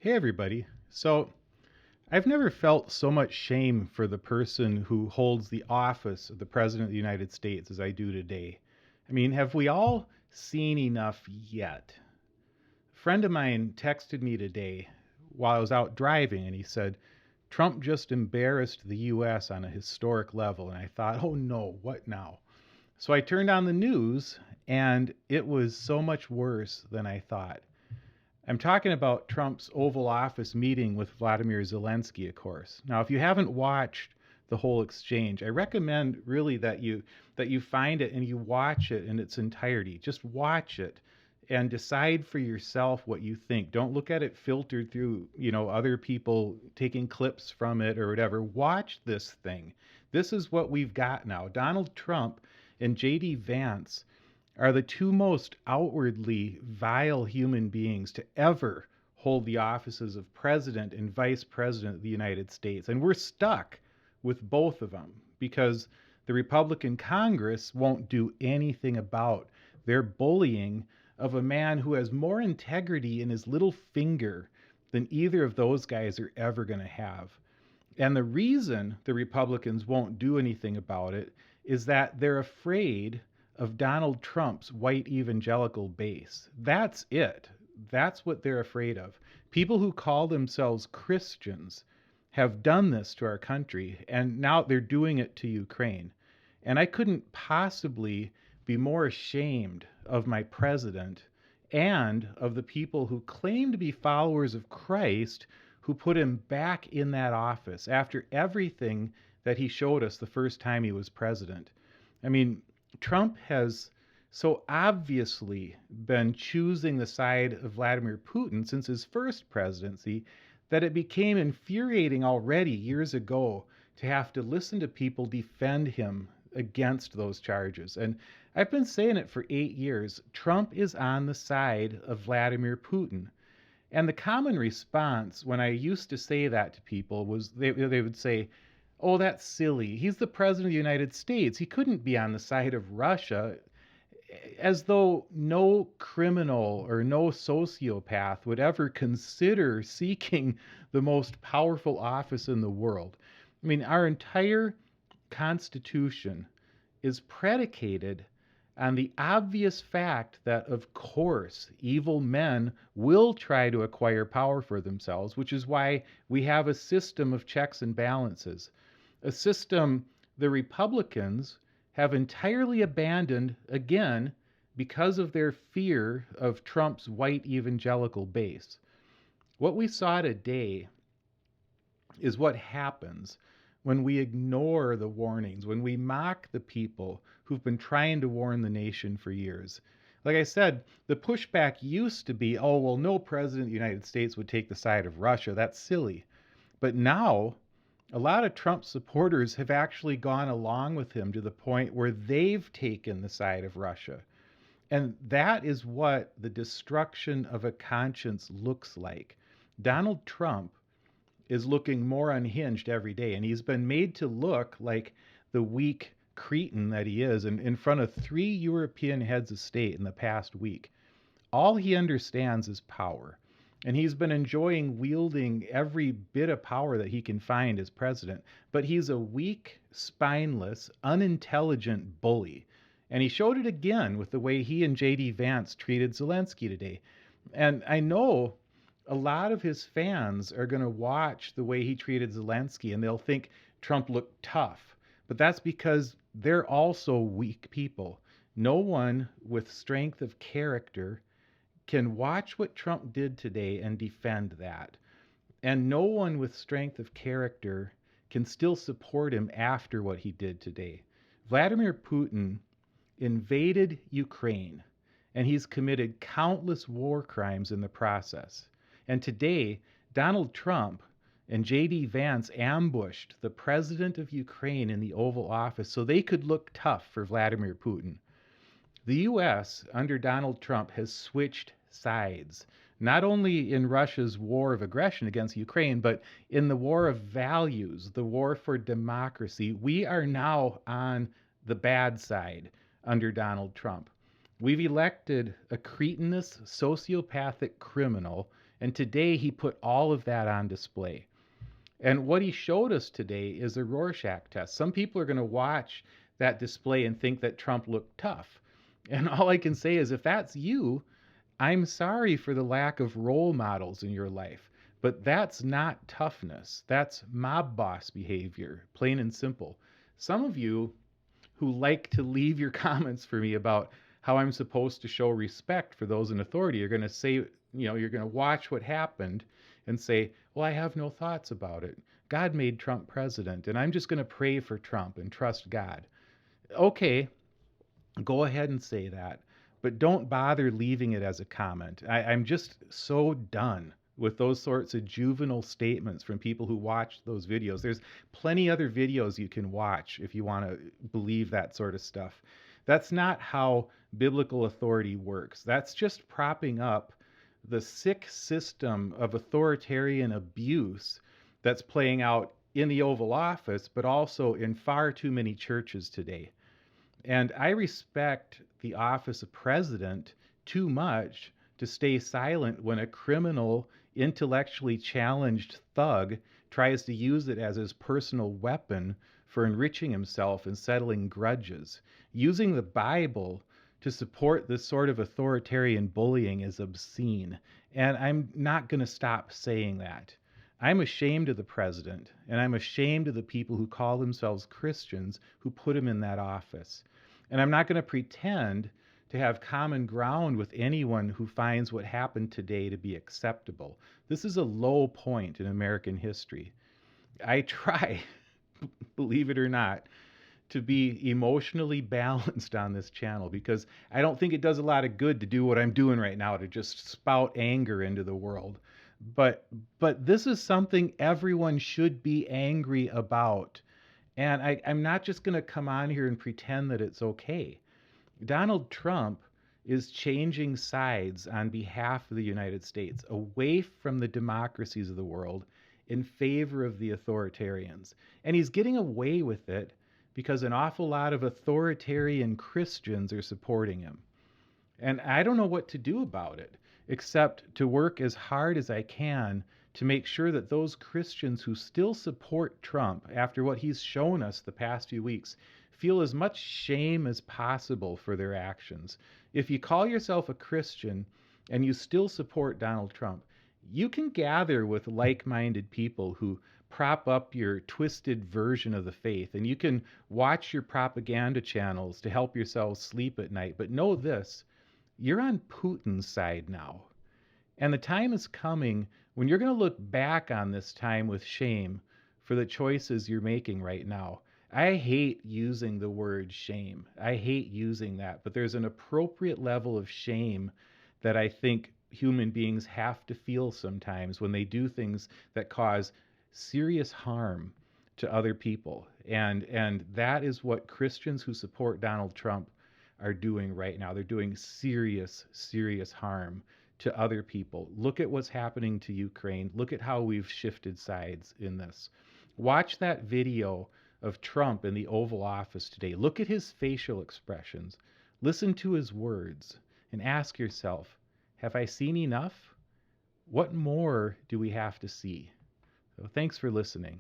Hey, everybody. I've never felt so much shame for the person who holds the office of the President of the United States as I do today. I mean, have we all seen enough yet? A friend of mine texted me today while I was out driving, and he said, Trump just embarrassed the U.S. on a historic level. And I thought, oh no, what now? So I turned on the news, and it was so much worse than I thought. I'm talking about Trump's Oval Office meeting with Vladimir Zelensky, of course. Now, if you haven't watched the whole exchange, I recommend really that you find it and you watch it in its entirety. Just watch it and decide for yourself what you think. Don't look at it filtered through, other people taking clips from it or whatever. Watch this thing. This is what we've got now. Donald Trump and JD Vance are the two most outwardly vile human beings to ever hold the offices of president and vice president of the United States. And we're stuck with both of them because the Republican Congress won't do anything about their bullying of a man who has more integrity in his little finger than either of those guys are ever going to have. And the reason the Republicans won't do anything about it is that they're afraid of Donald Trump's white evangelical base. That's it. That's what they're afraid of. People who call themselves Christians have done this to our country, and now they're doing it to Ukraine. And I couldn't possibly be more ashamed of my president and of the people who claim to be followers of Christ who put him back in that office after everything that he showed us the first time he was president. I mean, Trump has so obviously been choosing the side of Vladimir Putin since his first presidency that it became infuriating already years ago to have to listen to people defend him against those charges. And I've been saying it for 8 years. Trump is on the side of Vladimir Putin. And the common response when I used to say that to people was they would say, oh, that's silly. He's the president of the United States. He couldn't be on the side of Russia, as though no criminal or no sociopath would ever consider seeking the most powerful office in the world. I mean, our entire Constitution is predicated on the obvious fact that, of course, evil men will try to acquire power for themselves, which is why we have a system of checks and balances. A system the Republicans have entirely abandoned, again, because of their fear of Trump's white evangelical base. What we saw today is what happens when we ignore the warnings, when we mock the people who've been trying to warn the nation for years. Like I said, the pushback used to be, oh, well, no president of the United States would take the side of Russia. That's silly. But now, a lot of Trump supporters have actually gone along with him to the point where they've taken the side of Russia. And that is what the destruction of a conscience looks like. Donald Trump is looking more unhinged every day, and he's been made to look like the weak cretin that he is in front of 3 European heads of state in the past week. All he understands is power. And he's been enjoying wielding every bit of power that he can find as president. But he's a weak, spineless, unintelligent bully. And he showed it again with the way he and J.D. Vance treated Zelensky today. And I know a lot of his fans are going to watch the way he treated Zelensky and they'll think Trump looked tough. But that's because they're also weak people. No one with strength of character can watch what Trump did today and defend that. And no one with strength of character can still support him after what he did today. Vladimir Putin invaded Ukraine, and he's committed countless war crimes in the process. And today, Donald Trump and J.D. Vance ambushed the president of Ukraine in the Oval Office so they could look tough for Vladimir Putin. The U.S., under Donald Trump, has switched sides, not only in Russia's war of aggression against Ukraine, but in the war of values, the war for democracy. We are now on the bad side under Donald Trump. We've elected a cretinous, sociopathic criminal, And today he put all of that on display. And what he showed us today is a Rorschach test. Some people are going to watch that display and think that Trump looked tough. And all I can say is, if that's you, I'm sorry for the lack of role models in your life. But that's not toughness. That's mob boss behavior, plain and simple. Some of you who like to leave your comments for me about how I'm supposed to show respect for those in authority are going to say, you're going to watch what happened and say, well, I have no thoughts about it. God made Trump president, and I'm just going to pray for Trump and trust God. Okay, go ahead and say that, but don't bother leaving it as a comment. I'm just so done with those sorts of juvenile statements from people who watch those videos. There's plenty other videos you can watch if you want to believe that sort of stuff. That's not how biblical authority works. That's just propping up the sick system of authoritarian abuse that's playing out in the Oval Office, but also in far too many churches today. And I respect the office of president too much to stay silent when a criminal, intellectually challenged thug tries to use it as his personal weapon for enriching himself and settling grudges. Using the Bible to support this sort of authoritarian bullying is obscene. And I'm not going to stop saying that. I'm ashamed of the president, and I'm ashamed of the people who call themselves Christians who put him in that office. And I'm not going to pretend to have common ground with anyone who finds what happened today to be acceptable. This is a low point in American history. I try, believe it or not, to be emotionally balanced on this channel because I don't think it does a lot of good to do what I'm doing right now, to just spout anger into the world. But this is something everyone should be angry about. And I'm not just going to come on here and pretend that it's okay. Donald Trump is changing sides on behalf of the United States away from the democracies of the world in favor of the authoritarians. And he's getting away with it because an awful lot of authoritarian Christians are supporting him. And I don't know what to do about it, except to work as hard as I can to make sure that those Christians who still support Trump after what he's shown us the past few weeks feel as much shame as possible for their actions. If you call yourself a Christian and you still support Donald Trump, you can gather with like-minded people who prop up your twisted version of the faith, and you can watch your propaganda channels to help yourselves sleep at night. But know this, you're on Putin's side now. And the time is coming when you're going to look back on this time with shame for the choices you're making right now. I hate using the word shame. I hate using that, but there's an appropriate level of shame that I think human beings have to feel sometimes when they do things that cause serious harm to other people. And that is what Christians who support Donald Trump are doing right now. They're doing serious, serious harm to other people. Look at what's happening to Ukraine. Look at how we've shifted sides in this. Watch that video of Trump in the Oval Office today. Look at his facial expressions. Listen to his words and ask yourself, have I seen enough? What more do we have to see? So thanks for listening.